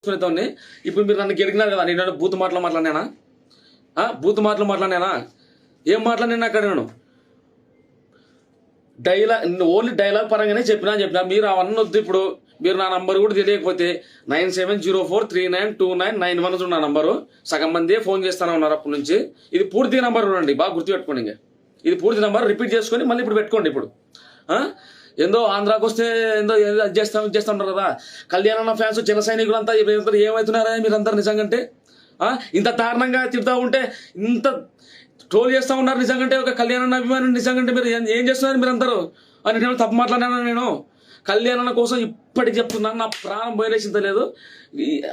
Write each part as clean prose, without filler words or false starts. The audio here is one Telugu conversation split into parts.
సునీతని ఇప్పుడు మీరు నన్ను గెలిగినారు కదా, నేను బూత్ మాటలు మాట్లాడినానా? బూత్ మాటలు మాట్లాడినానా? ఏం మాట్లాడినా అక్కడ నేను ఓన్లీ డైలాగ్ పరంగానే చెప్పినా మీరు అవన్నీ వద్దు. ఇప్పుడు మీరు నా నంబర్ కూడా తెలియకపోతే 9704392991 నా నంబరు. సగం మంది ఫోన్ చేస్తానే ఉన్నారు అప్పటి నుంచి. ఇది పూర్తి నంబర్ చూడండి, బాగా గుర్తుపెట్టుకోండి. ఇంకా ఇది పూర్తి నంబర్ రిపీట్ చేసుకొని మళ్ళీ ఇప్పుడు పెట్టుకోండి. ఇప్పుడు ఏందో ఆంధ్రాకి వస్తే ఏందో అది చేస్తా ఉంటారు కదా. కళ్యాణ ఫ్యాన్స్ జన సైనికులు అంతా ఏమవుతున్నారా మీరందరూ నిజంగంటే? ఇంత దారుణంగా తిడతా ఉంటే, ఇంత ట్రోల్ చేస్తూ ఉన్నారు నిజంగంటే. ఒక కళ్యాణ అభిమాని నిజంగంటే మీరు ఏం చేస్తున్నారు మీరందరూ అని నేను తప్పు మాట్లాడినా. నేను కళ్యాణ కోసం ఇప్పటికి చెప్తున్నాను, నా ప్రాణం బయలేసింత లేదు.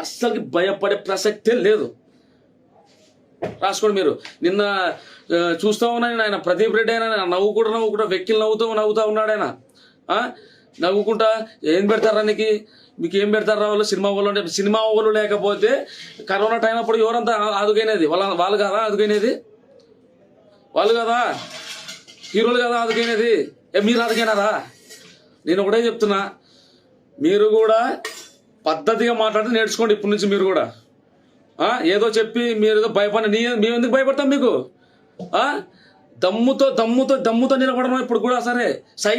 అస్సలకి భయపడే ప్రసక్తే లేదు. రాసుకోండి మీరు. నిన్న చూస్తూ ఉన్నాను ఆయన ప్రదీప్ రెడ్డి అయినా నవ్వుకుంటా వెక్కిలు నవ్వుతూ ఉన్నాడు ఆయన. నవ్వుకుంటా ఏం పెడతారా నీకు, మీకు ఏం పెడతారా వాళ్ళు? సినిమా వాళ్ళు లేకపోతే కరోనా టైం అప్పుడు ఎవరంతా ఆదుకైనది? వాళ్ళు కదా ఆదుకైనది? వాళ్ళు కదా హీరోలు కదా ఆదుకైనది? మీరు ఆదుకైనారా? నేను ఒకటే చెప్తున్నా, మీరు కూడా పద్ధతిగా మాట్లాడితే నేర్చుకోండి ఇప్పటి నుంచి. మీరు కూడా ఏదో చెప్పి మీరు ఏదో భయపడి మేము ఎందుకు భయపడతాం మీకు? దమ్ముతో నిలబడడం ఇప్పుడు కూడా. సరే సై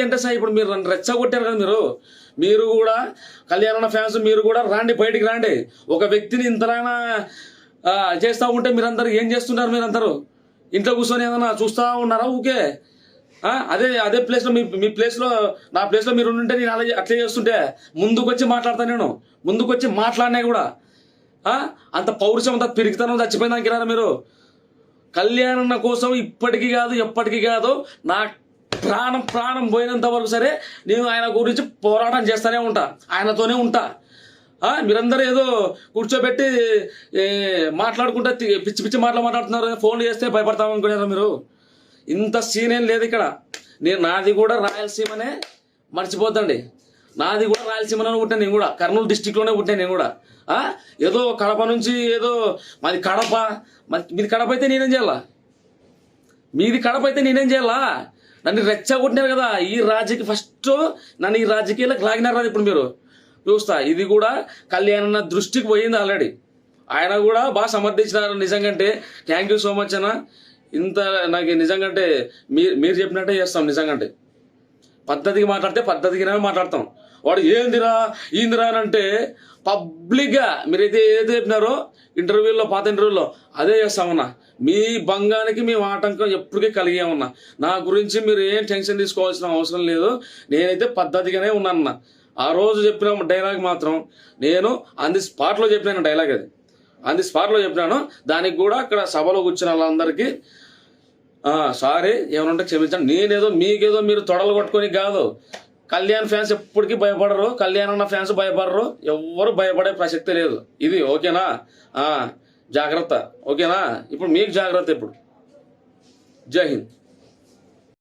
అంటే సై. ఇప్పుడు మీరు రెచ్చగొట్టారు కదా మీరు కూడా కళ్యాణ ఫ్యాన్స్, మీరు కూడా రాండి, బయటికి రాండి. ఒక వ్యక్తిని ఇంతలాగా చేస్తూ ఉంటే మీరందరూ ఏం చేస్తున్నారు? మీరందరూ ఇంట్లో కూర్చొని ఏదైనా చూస్తూ ఉన్నారా? ఊకే అదే ప్లేస్లో మీ ప్లేస్లో నా ప్లేస్లో మీరు ఉంటే నేను అట్లే చేస్తుంటే ముందుకు వచ్చి మాట్లాడతాను. నేను ముందుకు వచ్చి మాట్లాడినా కూడా అంత పౌరుషం, అంత పిరికితనం చచ్చిపోయిందానికి రారా మీరు? కళ్యాణ కోసం ఇప్పటికీ కాదు ఎప్పటికీ కాదు, నా ప్రాణం పోయినంత వరకు సరే నేను ఆయన గురించి పోరాటం చేస్తూనే ఉంటా, ఆయనతోనే ఉంటా. మీరందరూ ఏదో కూర్చోబెట్టి మాట్లాడుకుంటా పిచ్చి మాట్లాడుతున్నారు. ఫోన్లు చేస్తే భయపడతాం అనుకున్నారు మీరు. ఇంత సీన్ ఏం లేదు ఇక్కడ. నాది కూడా రాయలసీమనే, మర్చిపోద్దండి. నాది కూడా రాయలసీమలోనే పుట్టాను నేను కూడా, కర్నూలు డిస్టిక్లోనే పుట్టాను నేను కూడా. ఏదో కడప నుంచి ఏదో మాది కడప, మీది కడప అయితే నేనేం చేయాలా? మీది కడప అయితే నేనేం చేయాలా? నన్ను రెచ్చగొట్టినారు కదా ఈ ఫస్ట్ నన్ను ఈ రాజకీయాలకు లాగినారు కదా. ఇప్పుడు మీరు చూస్తా, ఇది కూడా కళ్యాణ దృష్టికి పోయింది ఆల్రెడీ. ఆయన కూడా బాగా సమర్థించినారు నిజంగంటే. థ్యాంక్ యూ సో మచ్ అన్న. ఇంత నాకు నిజంగంటే మీరు చెప్పినట్టే చేస్తాం. నిజంగంటే పద్ధతిగా మాట్లాడితే పద్ధతిగానే మాట్లాడతాం. వాడు ఏందిరా అని అంటే పబ్లిక్గా మీరైతే ఏదైతే చెప్పినారో ఇంటర్వ్యూలో, పాత ఇంటర్వ్యూలో అదే చేస్తామన్నా. మీ భంగానికి మేము ఆటంకం ఎప్పటికీ కలిగామన్నా. నా గురించి మీరు ఏం టెన్షన్ తీసుకోవాల్సిన అవసరం లేదు. నేనైతే పద్ధతిగానే ఉన్నానన్నా. ఆ రోజు చెప్పిన డైలాగ్ మాత్రం నేను ఆన్ ది స్పాట్లో చెప్పినాను. డైలాగ్ అది ఆన్ ది స్పాట్లో చెప్పినాను. దానికి కూడా అక్కడ సభలో కూర్చున్న వాళ్ళందరికీ సారీ, ఏమైనా ఉంటే క్షమించండి. నేనేదో మీకేదో మీరు తొడలు కొట్టుకొని కాదు. కళ్యాణ్ ఫ్యాన్స్ ఎప్పటికీ భయపడరు, కళ్యాణ్ ఫ్యాన్స్ భయపడరు, ఎవ్వరు భయపడే ప్రసక్తే లేదు. ఇది ఓకేనా? జాగ్రత్త, ఓకేనా? ఇప్పుడు మీకు జాగ్రత్త. ఇప్పుడు జై హింద్.